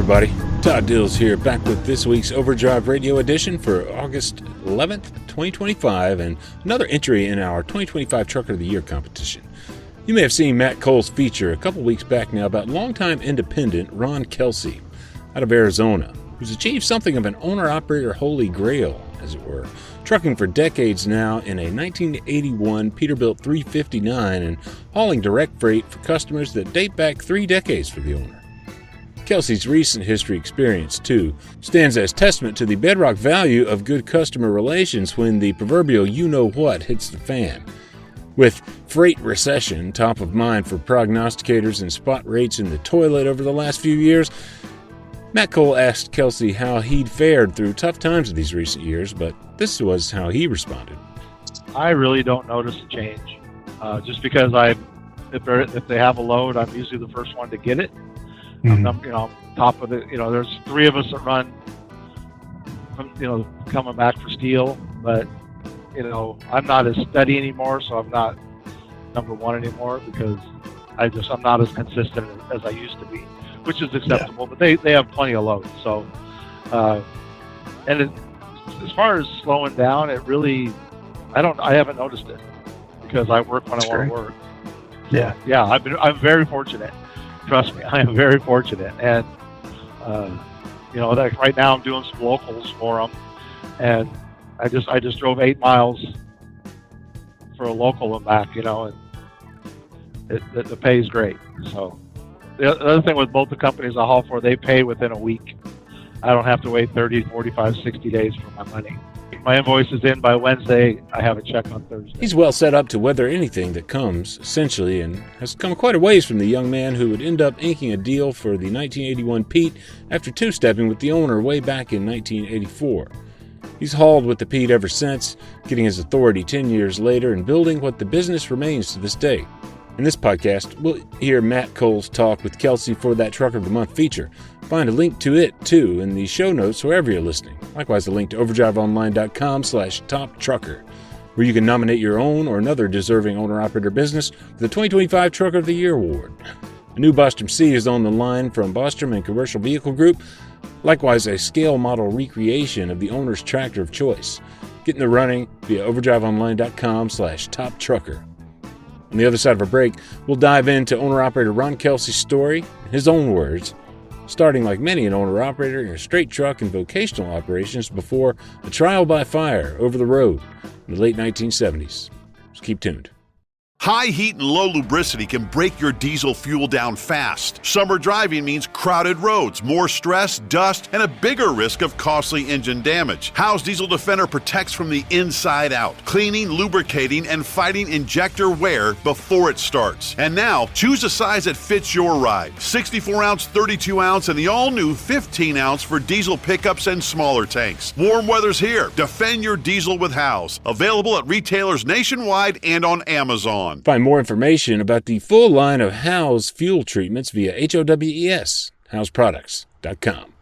everybody. Todd Dills here, back with this week's Overdrive Radio edition for August 11th, 2025, and another entry in our 2025 Trucker of the Year competition. You may have seen Matt Cole's feature a couple weeks back now about longtime independent Ron Kelsey out of Arizona, who's achieved something of an owner-operator holy grail, as it were, trucking for decades now in a 1981 Peterbilt 359 and hauling direct freight for customers that date back 3 decades for the owner. Kelsey's recent history experience, too, stands as testament to the bedrock value of good customer relations when the proverbial you-know-what hits the fan. With freight recession top of mind for prognosticators and spot rates in the toilet over the last few years, Matt Cole asked Kelsey how he'd fared through tough times of these recent years, but this was how he responded. I really don't notice a change, just because if they have a load, I'm usually the first one to get it. Mm-hmm. Top of it. There's 3 of us that run from, coming back for steel, but I'm not as steady anymore, so I'm not number 1 anymore because I'm not as consistent as I used to be, which is acceptable. Yeah. But they have plenty of loads. So, as far as slowing down, it really, I haven't noticed it because I work when I want to work. So, yeah, I'm very fortunate. Trust me, I am very fortunate, and like right now I'm doing some locals for them, and I just drove 8 miles for a local and back, and the pay is great. So the other thing with both the companies I haul for, they pay within a week. I don't have to wait 30, 45, 60 days for my money. My invoice is in by Wednesday. I have a check on Thursday. He's well set up to weather anything that comes, essentially, and has come quite a ways from the young man who would end up inking a deal for the 1981 Pete after two-stepping with the owner way back in 1984. He's hauled with the Pete ever since, getting his authority 10 years later and building what the business remains to this day. In this podcast, we'll hear Matt Cole's talk with Kelsey for that Trucker of the Month feature. Find a link to it, too, in the show notes wherever you're listening. Likewise, a link to overdriveonline.com/toptrucker, where you can nominate your own or another deserving owner-operator business for the 2025 Trucker of the Year Award. A new Bostrom C is on the line from Bostrom and Commercial Vehicle Group. Likewise, a scale model recreation of the owner's tractor of choice. Get in the running via overdriveonline.com/toptrucker. On the other side of a break, we'll dive into owner-operator Ron Kelsey's story, in his own words, starting like many an owner-operator in a straight truck and vocational operations before a trial by fire over the road in the late 1970s. So keep tuned. High heat and low lubricity can break your diesel fuel down fast. Summer driving means crowded roads, more stress, dust, and a bigger risk of costly engine damage. Howe's Diesel Defender protects from the inside out, cleaning, lubricating, and fighting injector wear before it starts. And now, choose a size that fits your ride. 64-ounce, 32-ounce, and the all-new 15-ounce for diesel pickups and smaller tanks. Warm weather's here. Defend your diesel with Howe's. Available at retailers nationwide and on Amazon. Find more information about the full line of Howe's fuel treatments via HOWES, HowesProducts.com.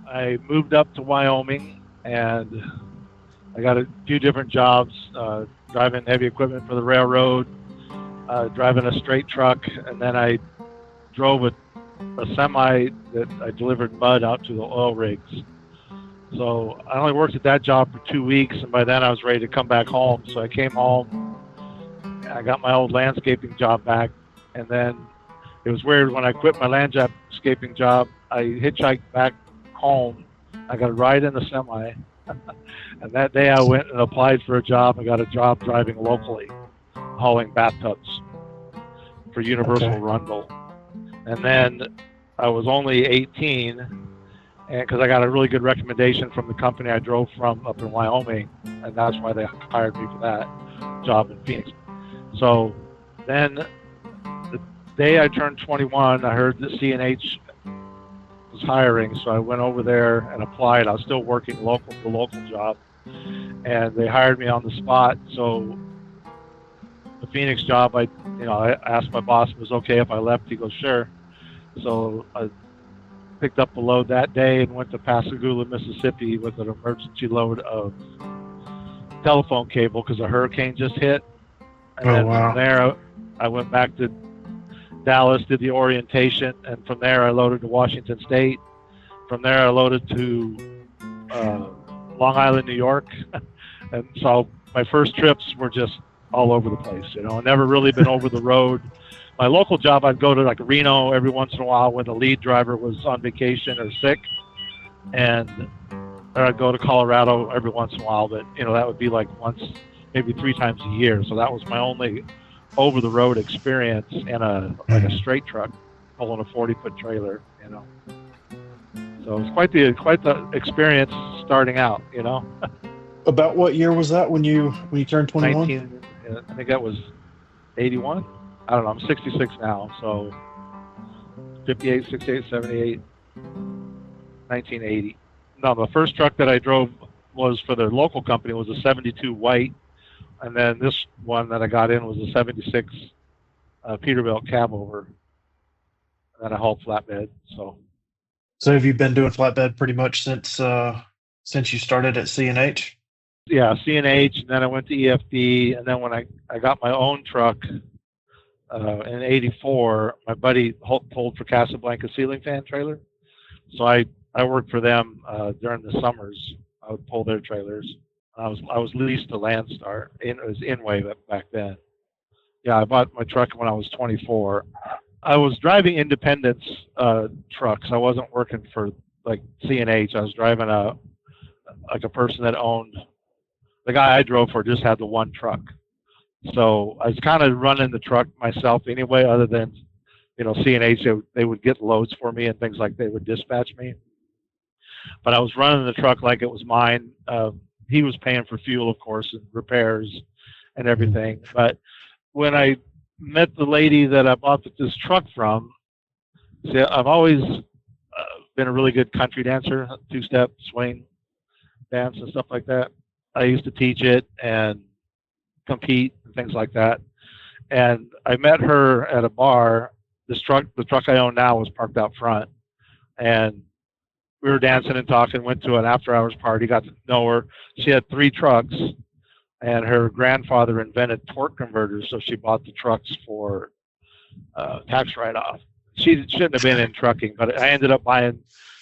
I moved up to Wyoming, and I got a few different jobs, driving heavy equipment for the railroad, driving a straight truck, and then I drove a semi that I delivered mud out to the oil rigs. So I only worked at that job for 2 weeks, and by then I was ready to come back home. So I came home, I got my old landscaping job back, and then it was weird when I quit my landscaping job, I hitchhiked back home. I got a ride in the semi, and that day I went and applied for a job. I got a job driving locally, hauling bathtubs for Universal Rundle. And then I was only 18, and because I got a really good recommendation from the company I drove from up in Wyoming, and that's why they hired me for that job in Phoenix. So then the day I turned 21, I heard that CNH was hiring, so I went over there and applied. I was still working the local job, and they hired me on the spot. So the Phoenix job, I asked my boss if it was okay if I left. He goes, sure. So I picked up a load that day and went to Pascagoula, Mississippi with an emergency load of telephone cable because a hurricane just hit. And then from there, I went back to Dallas, did the orientation, and from there I loaded to Washington State. From there I loaded to Long Island, New York. And so my first trips were just all over the place. I've never really been over the road. My local job, I'd go to like Reno every once in a while when the lead driver was on vacation or sick. And I'd go to Colorado every once in a while, but that would be like once, maybe 3 times a year. So that was my only over the road experience in a straight truck pulling a 40-foot trailer. So it's quite the experience starting out. About what year was that when you turned 21? I think that was 81. I don't know. I'm 66 now, so 58, 68, 78, 1980. No, the first truck that I drove was for the local company. It was a 72 white, and then this one that I got in was a 76 Peterbilt cab over, and then I hauled flatbed. So have you been doing flatbed pretty much since you started at C&H? Yeah, C&H, and then I went to EFD, and then when I got my own truck in '84, my buddy pulled for Casablanca ceiling fan trailer, so I worked for them during the summers. I would pull their trailers. I was leased to Landstar. It was Inway back then. Yeah, I bought my truck when I was 24. I was driving Independence trucks. I wasn't working for like C&H. I was driving a person that owned. The guy I drove for just had the one truck. So I was kind of running the truck myself anyway, other than, C&H, they would get loads for me and things like they would dispatch me. But I was running the truck like it was mine. He was paying for fuel, of course, and repairs and everything. But when I met the lady that I bought this truck from, see, I've always been a really good country dancer, 2-step, swing, dance and stuff like that. I used to teach it and compete and things like that. And I met her at a bar. The truck I own now was parked out front. And we were dancing and talking, went to an after-hours party, got to know her. She had 3 trucks, and her grandfather invented torque converters, so she bought the trucks for tax write-off. She shouldn't have been in trucking, but I ended up buying.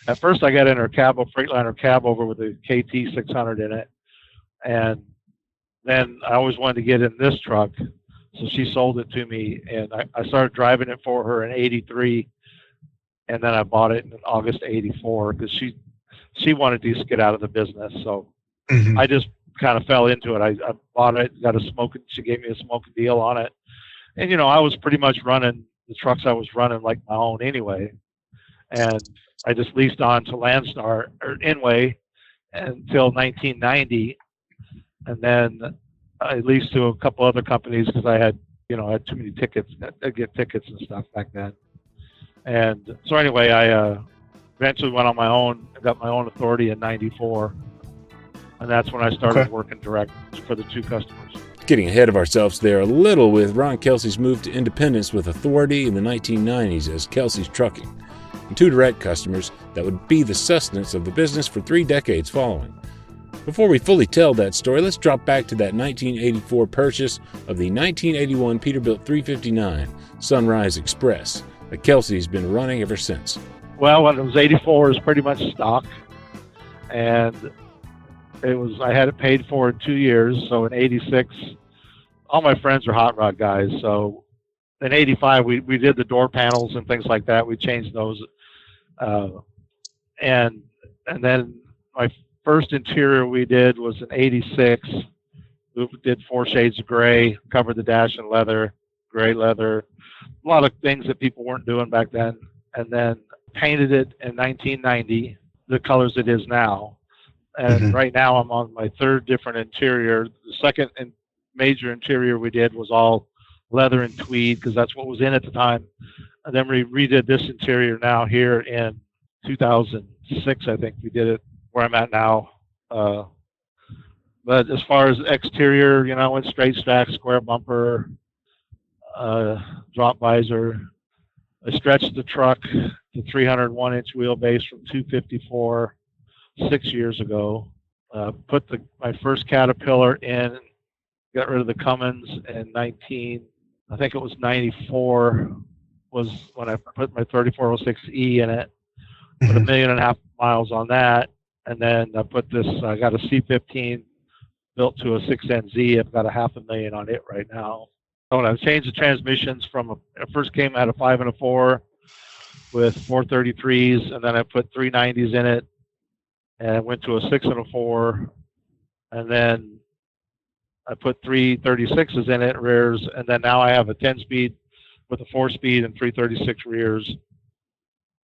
At first, I got in her cab, a Freightliner cab over with a KT 600 in it. And then I always wanted to get in this truck, so she sold it to me, and I started driving it for her in '83, and then I bought it in August '84 because she wanted to just get out of the business. So I just kind of fell into it. I bought it, she gave me a smoking deal on it, and I was pretty much running the trucks I was running like my own anyway, and I just leased on to Landstar or Inway until 1990. And then I leased to a couple other companies because I had too many tickets. I'd get tickets and stuff back then. And so anyway, I eventually went on my own. I got my own authority in '94. And that's when I started working direct for the 2 customers. Getting ahead of ourselves there a little with Ron Kelsey's move to independence with authority in the 1990s as Kelsey's Trucking, and 2 direct customers that would be the sustenance of the business for 3 decades following. Before we fully tell that story, let's drop back to that 1984 purchase of the 1981 Peterbilt 359 Sunrise Express that Kelsey's been running ever since. Well, when it was '84, it was pretty much stock, and I had it paid for in 2 years. So in '86, all my friends are hot rod guys. So in '85, we did the door panels and things like that. We changed those, and then my first interior we did was in '86. We did 4 shades of gray, covered the dash in leather, gray leather, a lot of things that people weren't doing back then. And then painted it in 1990, the colors it is now. And right now I'm on my 3rd different interior. The second major interior we did was all leather and tweed because that's what was in at the time. And then we redid this interior now here in 2006, I think we did it, where I'm at now. But as far as exterior, went straight stack, square bumper, drop visor. I stretched the truck to 301-inch wheelbase from 254 6 years ago. Put my first Caterpillar in, got rid of the Cummins in I think it was 94 was when I put my 3406E in it, put 1.5 million miles on that. And then I got a C15 built to a 6NZ. I've got 500,000 on it right now. So when I changed the transmissions I first came out of 5 and a 4 with 433s, and then I put 390s in it, and I went to a 6 and a 4, and then I put 336s in it, rears, and then now I have a 10-speed with a 4-speed and 336 rears,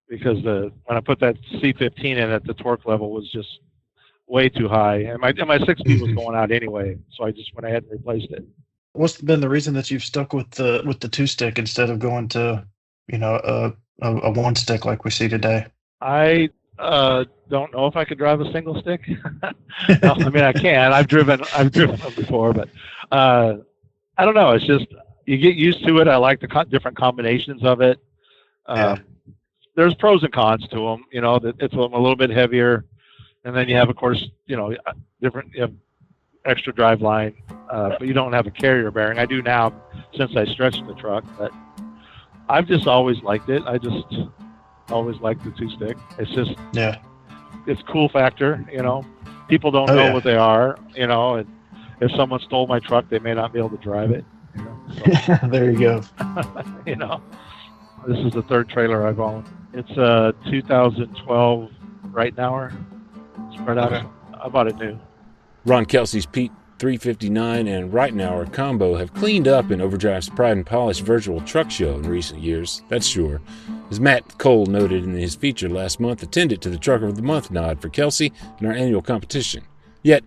because when I put that C15 in it, the torque level was just way too high, and my 6-speed was going out anyway, so I just went ahead and replaced it. What's been the reason that you've stuck with the 2-stick instead of going to a 1-stick like we see today? I don't know if I could drive a single stick. No, I mean, I can. I've driven them before, but I don't know. It's just you get used to it. I like the different combinations of it. There's pros and cons to them. That it's a little bit heavier, and then you have, of course, you have extra drive line, but you don't have a carrier bearing. I do now since I stretched the truck, but I've just always liked it. I just always liked the 2-stick. It's just it's cool factor. People don't know what they are. And if someone stole my truck, they may not be able to drive it. So, there you go. This is the third trailer I've owned. It's a 2012 Right Nower. Spread out. I bought it new. Ron Kelsey's Pete 359 and Right Nower combo have cleaned up in Overdrive's Pride and Polish virtual truck show in recent years, that's sure. As Matt Cole noted in his feature last month, attended to the Trucker of the Month nod for Kelsey in our annual competition. Yet,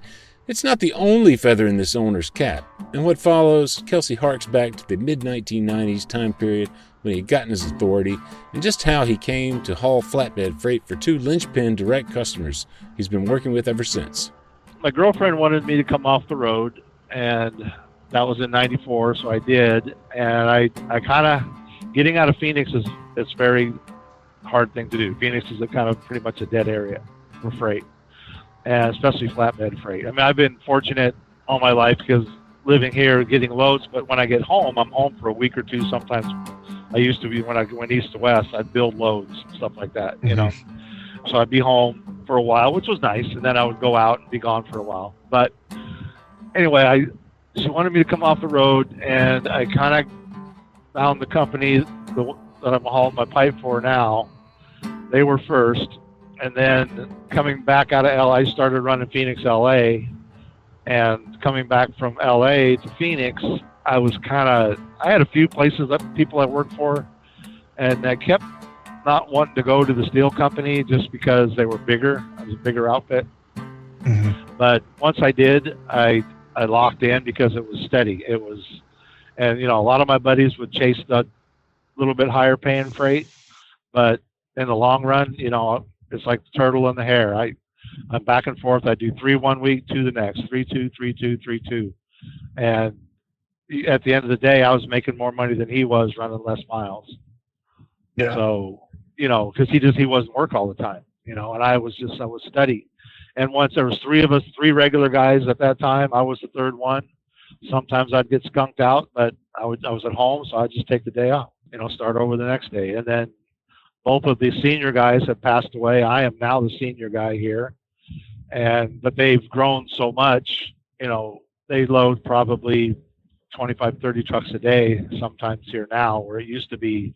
it's not the only feather in this owner's cap. In what follows, Kelsey harks back to the mid-1990s time period when he had gotten his authority, and just how he came to haul flatbed freight for 2 linchpin direct customers he's been working with ever since. My girlfriend wanted me to come off the road, and that was in 94, so I did. And I kind of, getting out of Phoenix it's very hard thing to do. Phoenix is pretty much a dead area for freight, and especially flatbed freight. I mean, I've been fortunate all my life because living here, getting loads, but when I get home, I'm home for a week or two. Sometimes I used to be, when I went east to west, I'd build loads, stuff like that, So I'd be home for a while, which was nice, and then I would go out and be gone for a while. But anyway, she wanted me to come off the road, and I kind of found the company that I'm hauling my pipe for now. They were first, and then coming back out of LA, I started running Phoenix, LA, and coming back from LA to Phoenix, I had a few places that people I worked for, and I kept not wanting to go to the steel company just because they were bigger. It was a bigger outfit. But once I did, I locked in because it was steady. It was, and a lot of my buddies would chase the little bit higher paying freight, but in the long run, it's like the turtle and the hare. I'm back and forth. I do 3 1 week, 2 the next, 3-2, 3-2, 3-2, and at the end of the day, I was making more money than he was running less miles. Yeah. So, because he wasn't work all the time, and I was steady. And once there was 3 of us, 3 regular guys at that time, I was the third one. Sometimes I'd get skunked out, but I was at home, so I'd just take the day off, start over the next day. And then both of the senior guys have passed away. I am now the senior guy here, but they've grown so much, they load probably 25, 30 trucks a day sometimes here now, where it used to be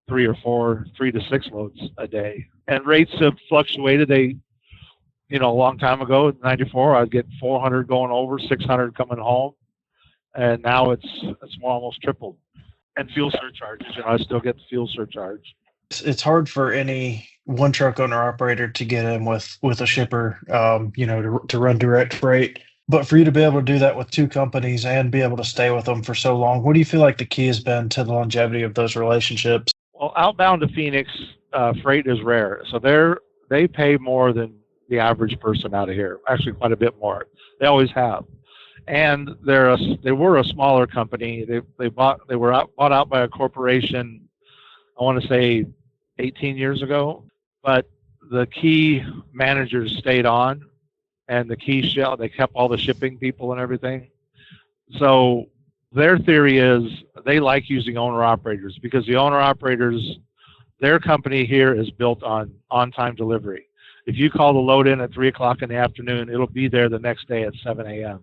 3 to 6 loads a day. And rates have fluctuated. A long time ago, in 94, I'd get 400 going over, 600 coming home. And now it's more almost tripled. And fuel surcharges, I still get the fuel surcharge. It's hard for any one truck owner operator to get in with a shipper, to run direct freight. But for you to be able to do that with 2 companies and be able to stay with them for so long, what do you feel like the key has been to the longevity of those relationships? Well, outbound to Phoenix, freight is rare. So they pay more than the average person out of here, actually quite a bit more. They always have. And they were a smaller company. They were bought out by a corporation, I want to say 18 years ago, but the key managers stayed on, and the key they kept all the shipping people and everything. So their theory is they like using owner-operators because the owner-operators, their company here is built on on-time delivery. If you call the load in at 3 o'clock in the afternoon, it'll be there the next day at 7 a.m.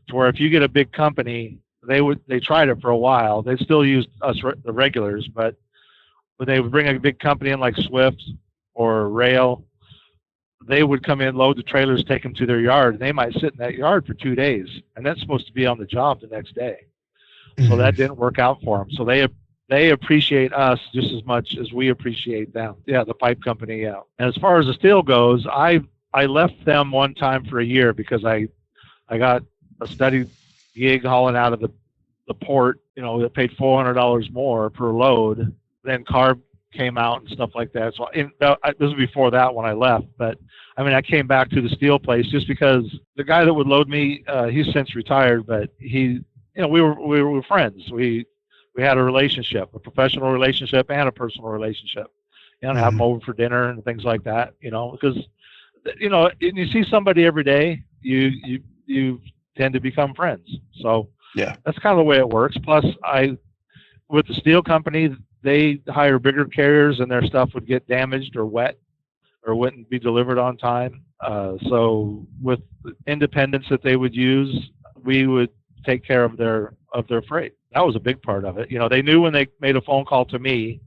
To where if you get a big company, they tried it for a while. They still use us, the regulars, but when they would bring a big company in like Swift or Rail, they would come in, load the trailers, take them to their yard, and they might sit in that yard for 2 days, and that's supposed to be on the job the next day. So that didn't work out for them. So they appreciate us just as much as we appreciate them. Yeah, the pipe company. Yeah. And as far as the steel goes, I left them one time for a year because I got a steady gig hauling out of the port. That paid $400 more per load. Then CARB came out and stuff like that. So this was before that when I left. But I mean, I came back to the steel place just because the guy that would load me, he's since retired, but we were friends. We had a relationship, a professional relationship and a personal relationship. Have him over for dinner and things like that. Because you see somebody every day, you tend to become friends. So yeah, that's kind of the way it works. Plus, with the steel company, they hire bigger carriers and their stuff would get damaged or wet or wouldn't be delivered on time. So with the independents that they would use, we would take care of their freight. That was a big part of it. They knew when they made a phone call to me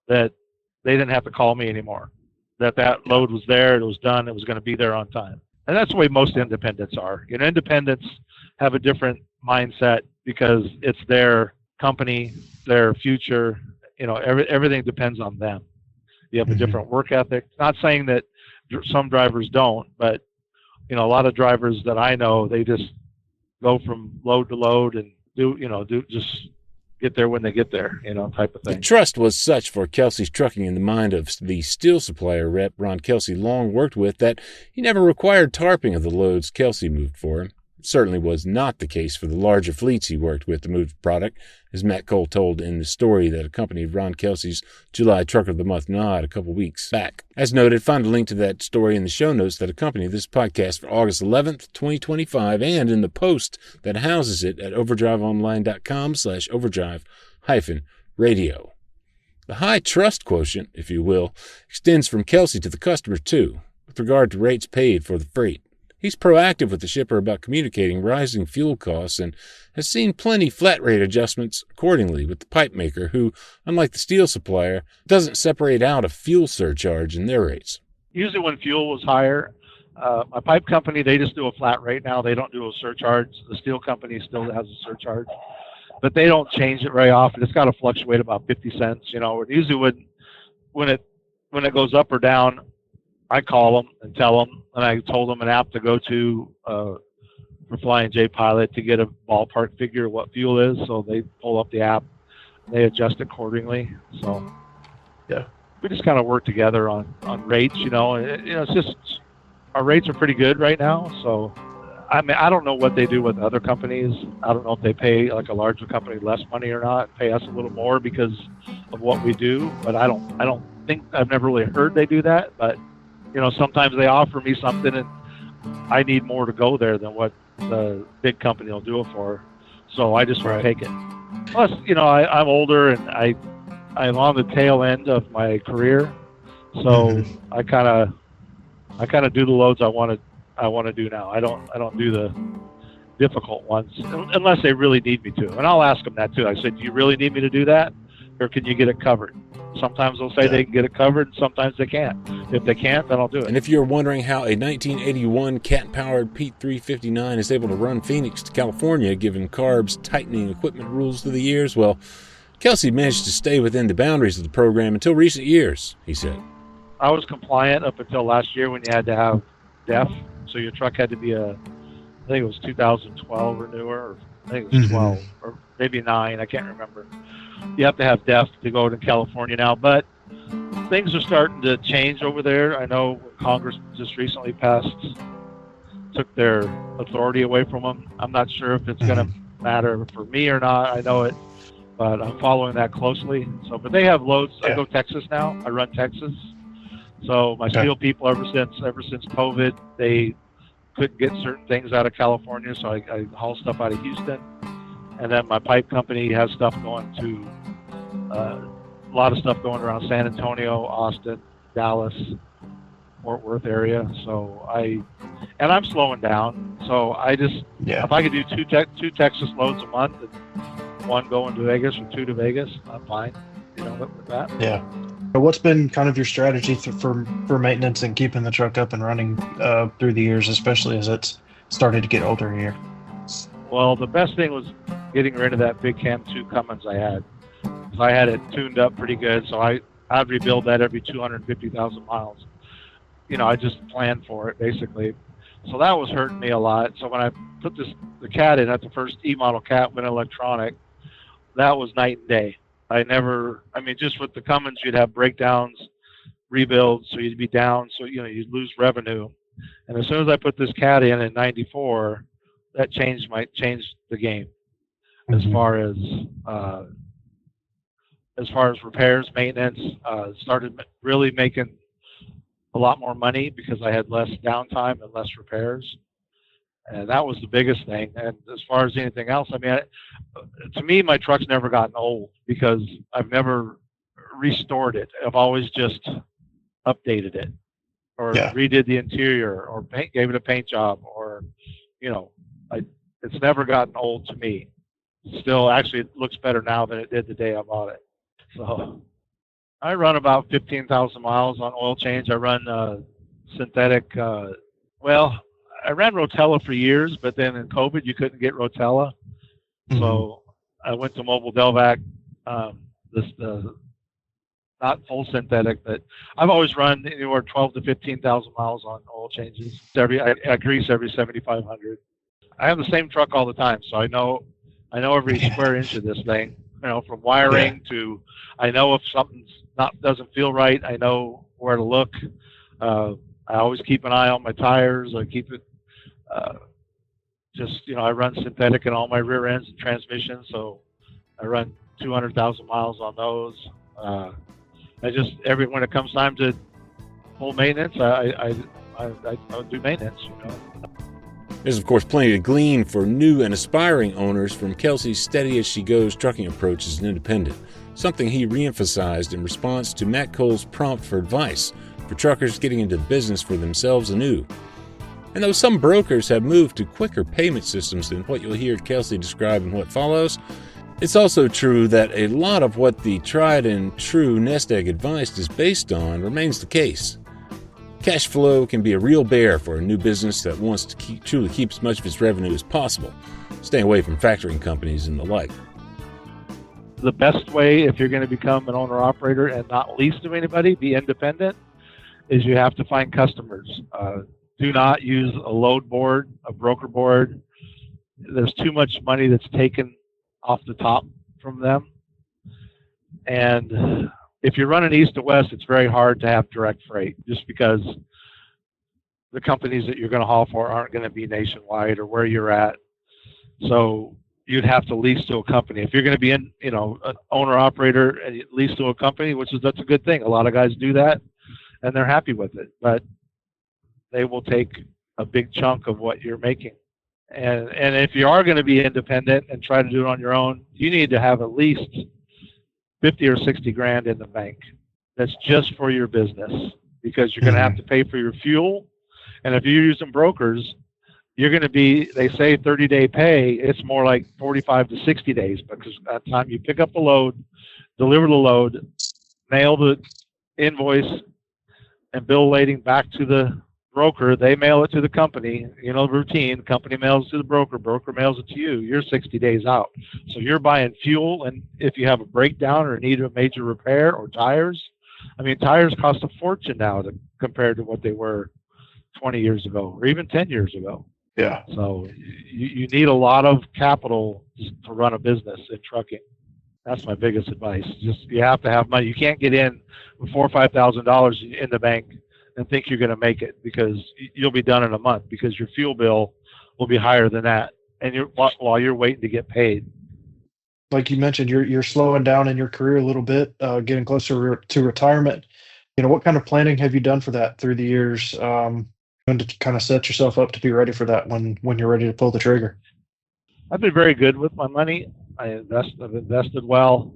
that they didn't have to call me anymore, that load was there, it was done, it was going to be there on time. And that's the way most independents are. Independents have a different mindset because it's their company, their future. Everything depends on them. You have a different work ethic. Not saying that some drivers don't, but a lot of drivers that I know, they just go from load to load and just get there when they get there, type of thing. The trust was such for Kelsey's trucking in the mind of the steel supplier rep Ron Kelsey long worked with that he never required tarping of the loads Kelsey moved for him. It certainly was not the case for the larger fleets he worked with to move product, as Matt Cole told in the story that accompanied Ron Kelsey's July Trucker of the Month nod a couple weeks back. As noted, find a link to that story in the show notes that accompany this podcast for August 11th, 2025, and in the post that houses it at overdriveonline.com/overdrive-radio. The high trust quotient, if you will, extends from Kelsey to the customer too, with regard to rates paid for the freight. He's proactive with the shipper about communicating rising fuel costs and has seen plenty flat rate adjustments accordingly with the pipe maker who, unlike the steel supplier, doesn't separate out a fuel surcharge in their rates. Usually when fuel was higher, my pipe company, they just do a flat rate now. They don't do a surcharge. The steel company still has a surcharge, but they don't change it very often. It's got to fluctuate about 50 cents. Usually when it goes up or down, I call them and tell them, and I told them an app to go to for Flying J Pilot to get a ballpark figure of what fuel is. So they pull up the app, they adjust accordingly. So yeah, we just kind of work together on rates. It's just our rates are pretty good right now. So I mean, I don't know what they do with other companies. I don't know if they pay like a larger company less money or not, pay us a little more because of what we do. But I don't think, I've never really heard they do that. But sometimes they offer me something and I need more to go there than what the big company will do it for. So I just won't take it. Plus, I'm older and I'm on the tail end of my career. So I kind of do the loads I want to do now. I don't do the difficult ones unless they really need me to. And I'll ask them that too. I said, do you really need me to do that? Or can you get it covered? Sometimes they'll say they can get it covered, and sometimes they can't. If they can't, then I'll do it. And if you're wondering how a 1981 cat-powered Pete 359 is able to run Phoenix to California, given CARB's tightening equipment rules through the years, well, Kelsey managed to stay within the boundaries of the program until recent years, he said. I was compliant up until last year when you had to have DEF. So your truck had to be I think it was 2012 or newer, or I think it was 12, or maybe 9, I can't remember. You have to have DEF to go to California now, but things are starting to change over there. I know Congress just recently took their authority away from them. I'm not sure if it's going to matter for me or not. I know it, but I'm following that closely. So, but they have loads. I go Texas now. I run Texas. So my steel people, ever since COVID, they couldn't get certain things out of California, so I haul stuff out of Houston. And then my pipe company has stuff going to a lot of stuff going around San Antonio, Austin, Dallas, Fort Worth area. So I'm slowing down. So if I could do two Texas loads a month and one going to Vegas or two to Vegas, I'm fine. With that. Yeah. What's been kind of your strategy for maintenance and keeping the truck up and running through the years, especially as it's started to get older here? Well, the best thing was getting rid of that big Cam 2 Cummins I had. Because I had it tuned up pretty good, so I'd rebuild that every 250,000 miles. I just planned for it, basically. So that was hurting me a lot. So when I put the cat in, at the first E-model cat went electronic, that was night and day. Just with the Cummins, you'd have breakdowns, rebuilds, so you'd be down, so you'd lose revenue. And as soon as I put this cat in '94, that changed the game. As far as repairs, maintenance, started really making a lot more money because I had less downtime and less repairs. And that was the biggest thing. And as far as anything else, to me, my truck's never gotten old because I've never restored it. I've always just updated it or redid the interior or gave it a paint job or, it's never gotten old to me. Still, actually, it looks better now than it did the day I bought it. So I run about 15,000 miles on oil change. I run synthetic, I ran Rotella for years, but then in COVID, you couldn't get Rotella. So I went to Mobile Delvac, not full synthetic, but I've always run anywhere 12 to 15,000 miles on oil changes. I grease every 7,500. I have the same truck all the time, so I know every square inch of this thing, from wiring to, I know if something's doesn't feel right, I know where to look. I always keep an eye on my tires. I keep it, I run synthetic in all my rear ends and transmissions, so I run 200,000 miles on those. When it comes time to full maintenance, I do maintenance, There's, of course, plenty to glean for new and aspiring owners from Kelsey's steady-as-she-goes trucking approach as an independent, something he reemphasized in response to Matt Cole's prompt for advice for truckers getting into the business for themselves anew. And though some brokers have moved to quicker payment systems than what you'll hear Kelsey describe in what follows, it's also true that a lot of what the tried and true nest egg advice is based on remains the case. Cash flow can be a real bear for a new business that wants to truly keep as much of its revenue as possible, staying away from factoring companies and the like. The best way, if you're going to become an owner-operator and not lease to anybody, be independent, is you have to find customers. Do not use a load board, a broker board. There's too much money that's taken off the top from them. And if you're running east to west, it's very hard to have direct freight just because the companies that you're going to haul for aren't going to be nationwide or where you're at. So you'd have to lease to a company. If you're going to be an owner operator and lease to a company, that's a good thing. A lot of guys do that and they're happy with it, but they will take a big chunk of what you're making. And if you are going to be independent and try to do it on your own, you need to have at least 50 or 60 grand in the bank. That's just for your business because you're going to have to pay for your fuel. And if you're using brokers, you're going to be, they say 30-day pay, it's more like 45 to 60 days because by the time you pick up the load, deliver the load, mail the invoice and bill lading back to the broker, they mail it to the company, routine, company mails it to the broker mails it to you, you're 60 days out. So you're buying fuel, and if you have a breakdown or need a major repair or tires, tires cost a fortune now compared to what they were 20 years ago or even 10 years ago. Yeah. So you need a lot of capital to run a business in trucking. That's my biggest advice. Just you have to have money. You can't get in with $4,000 or $5,000 in the bank and think you're going to make it because you'll be done in a month because your fuel bill will be higher than that, and while you're waiting to get paid. Like you mentioned, you're slowing down in your career a little bit, getting closer to retirement. What kind of planning have you done for that through the years, and to kind of set yourself up to be ready for that when you're ready to pull the trigger? I've been very good with my money. I've invested well.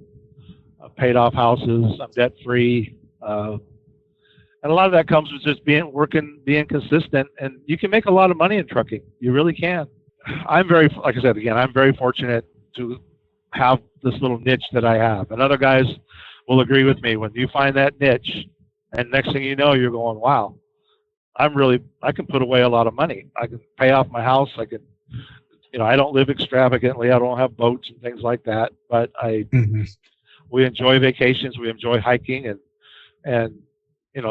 I've paid off houses. I'm debt free. And a lot of that comes with just being consistent. And you can make a lot of money in trucking. You really can. Like I said, again, I'm very fortunate to have this little niche that I have. And other guys will agree with me. When you find that niche, and next thing you know, you're going, wow, I can put away a lot of money. I can pay off my house. I can, I don't live extravagantly. I don't have boats and things like that, but we enjoy vacations. We enjoy hiking and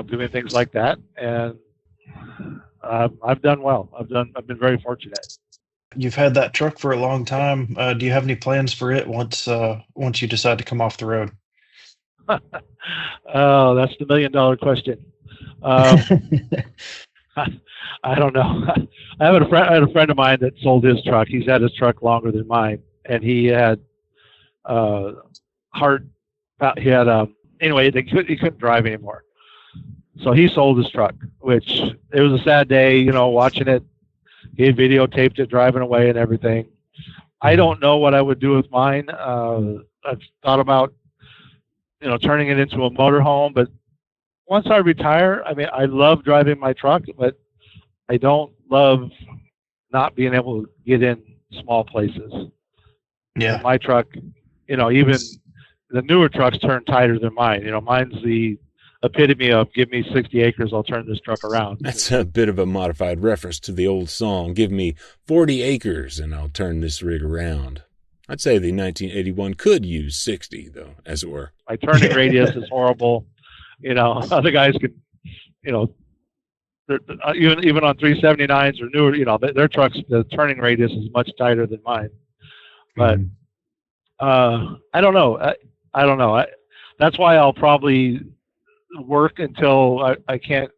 doing things like that. And I've done well. I've been very fortunate. You've had that truck for a long time. Do you have any plans for it once you decide to come off the road? Oh, that's the $1 million question. I don't know. I had a friend of mine that sold his truck. He's had his truck longer than mine, and he had anyway, he couldn't drive anymore. So he sold his truck, which it was a sad day, watching it. He had videotaped it driving away and everything. I don't know what I would do with mine. I've thought about, turning it into a motorhome, but once I retire, I love driving my truck, but I don't love not being able to get in small places. Yeah. And my truck, even the newer trucks turn tighter than mine. Mine's the epitome of give me 60 acres, I'll turn this truck around. That's a bit of a modified reference to the old song, give me 40 acres and I'll turn this rig around. I'd say the 1981 could use 60, though, as it were. My turning radius is horrible. Other guys could, even on 379s or newer, their trucks, the turning radius is much tighter than mine. But I don't know. I don't know. That's why I'll probably work until I can't,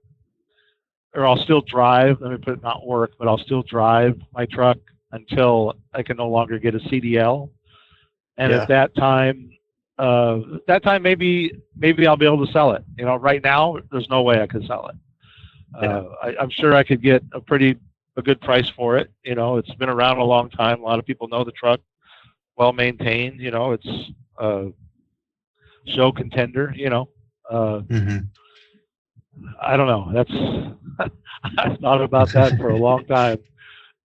or I'll still drive. Let me put it, not work, but I'll still drive my truck until I can no longer get a CDL. And at that time, maybe I'll be able to sell it. Right now, there's no way I could sell it. I'm sure I could get a good price for it. It's been around a long time. A lot of people know the truck, well maintained. It's a show contender. I don't know. I've thought about that for a long time.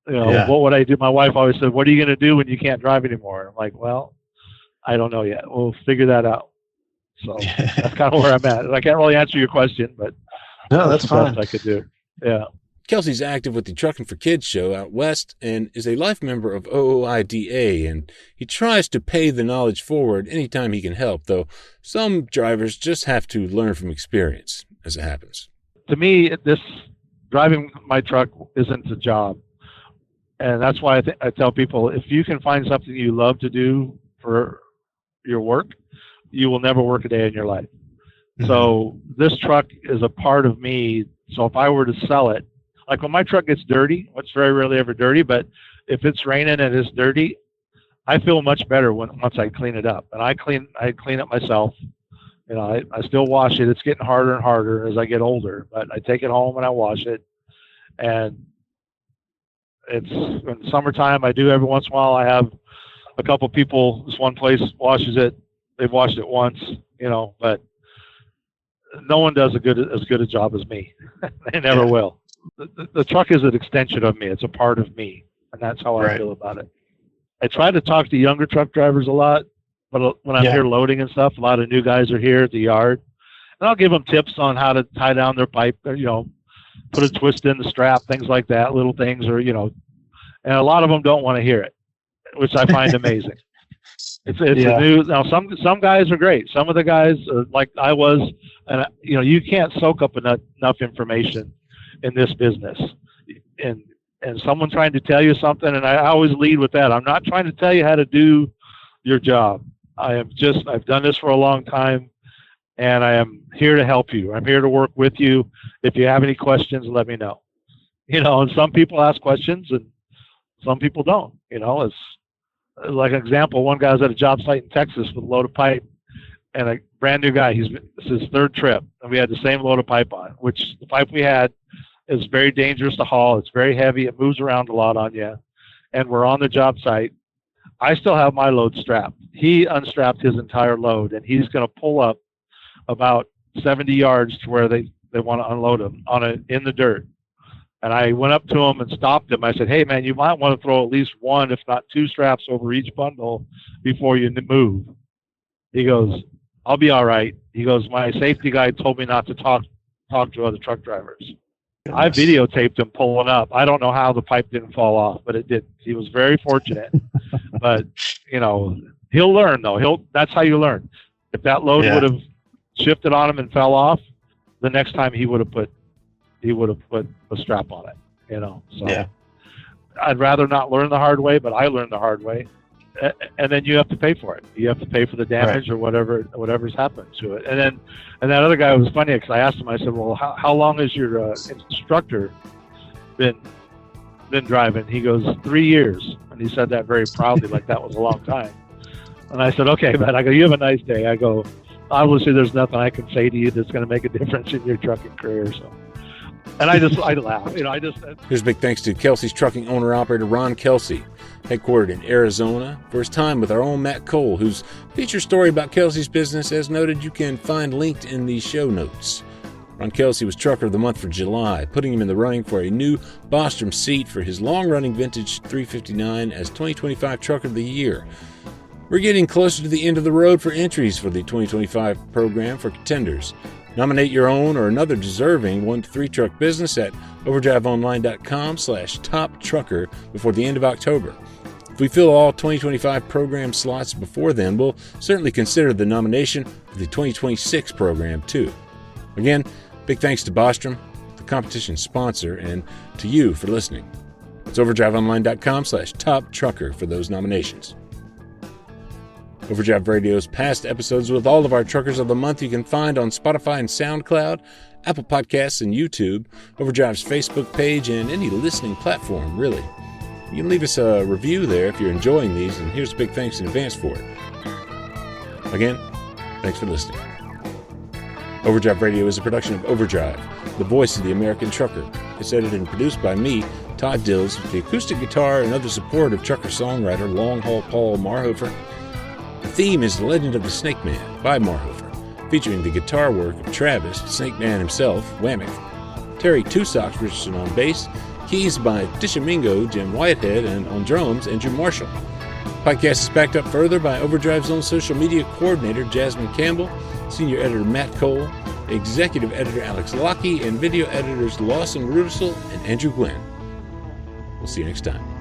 What would I do? My wife always said, "What are you going to do when you can't drive anymore?" I'm like, well, I don't know yet. We'll figure that out. So that's kind of where I'm at. I can't really answer your question, but no, that's fine. Best I could do. Yeah. Kelsey's active with the Trucking for Kids show out west and is a life member of OOIDA, and he tries to pay the knowledge forward anytime he can help, though some drivers just have to learn from experience as it happens. To me, this driving my truck isn't a job. And that's why I tell people, if you can find something you love to do for your work, you will never work a day in your life. So this truck is a part of me. So if I were to sell it, like when my truck gets dirty, it's very rarely ever dirty, but if it's raining and it's dirty, I feel much better once I clean it up. And I clean it myself. I still wash it. It's getting harder and harder as I get older, but I take it home and I wash it. And it's in the summertime. I do every once in a while. I have a couple people. This one place washes it. They've washed it once, but no one does as good a job as me. They never will. The truck is an extension of me. It's a part of me, and that's how I feel about it. I try to talk to younger truck drivers a lot, but when I'm here loading and stuff, a lot of new guys are here at the yard, and I'll give them tips on how to tie down their pipe, or, put a twist in the strap, things like that, little things, or, and a lot of them don't want to hear it, which I find amazing. It's a new, now some guys are great. Some of the guys are like I was, and you can't soak up enough information in this business. And someone trying to tell you something, and I always lead with that. I'm not trying to tell you how to do your job. I've done this for a long time, and I am here to help you. I'm here to work with you. If you have any questions, let me know. And some people ask questions and some people don't. It's like an example. One guy was at a job site in Texas with a load of pipe, and a brand new guy. It's his third trip, and we had the same load of pipe on, which the pipe we had is very dangerous to haul. It's very heavy. It moves around a lot on you. And we're on the job site, I still have my load strapped. He unstrapped his entire load, and he's going to pull up about 70 yards to where they want to unload him in the dirt. And I went up to him and stopped him. I said, hey, man, you might want to throw at least one, if not two straps over each bundle before you move. He goes, I'll be all right. He goes, my safety guy told me not to talk to other truck drivers. Goodness. I videotaped him pulling up. I don't know how the pipe didn't fall off, but it did. He was very fortunate. But, he'll learn, though. That's how you learn. If that load would have shifted on him and fell off, the next time he would have put a strap on it, So I'd rather not learn the hard way, but I learned the hard way. And then you have to pay for it. You have to pay for the damage or whatever's happened to it. And that other guy was funny because I asked him. I said, "Well, how long has your instructor been driving?" He goes, 3 years, and he said that very proudly, like that was a long time. And I said, "Okay, man." I go, "You have a nice day." I go, "Obviously, there's nothing I can say to you that's going to make a difference in your trucking career." So. And I laugh. Here's a big thanks to Kelsey's trucking owner-operator, Ron Kelsey, headquartered in Arizona. For his time with our own Matt Cole, whose feature story about Kelsey's business, as noted, you can find linked in the show notes. Ron Kelsey was Trucker of the Month for July, putting him in the running for a new Bostrom seat for his long-running vintage 359 as 2025 Trucker of the Year. We're getting closer to the end of the road for entries for the 2025 program for contenders. Nominate your own or another deserving 1-3 truck business at overdriveonline.com/top trucker before the end of October. If we fill all 2025 program slots before then, we'll certainly consider the nomination for the 2026 program too. Again, big thanks to Bostrom, the competition sponsor, and to you for listening. It's overdriveonline.com/top trucker for those nominations. Overdrive Radio's past episodes with all of our Truckers of the Month you can find on Spotify and SoundCloud, Apple Podcasts and YouTube, Overdrive's Facebook page, and any listening platform, really. You can leave us a review there if you're enjoying these, and here's a big thanks in advance for it. Again, thanks for listening. Overdrive Radio is a production of Overdrive, the voice of the American trucker. It's edited and produced by me, Todd Dills, with the acoustic guitar and other support of trucker songwriter Long Haul Paul Marhofer. The theme is The Legend of the Snake Man by Marhofer, featuring the guitar work of Travis, Snake Man himself, Whammock, Terry Two Socks Richardson on bass, keys by Tishomingo, Jim Whitehead, and on drums, Andrew Marshall. The podcast is backed up further by Overdrive's own social media coordinator, Jasmine Campbell, senior editor Matt Cole, executive editor Alex Lockey, and video editors Lawson Rudisell and Andrew Glenn. We'll see you next time.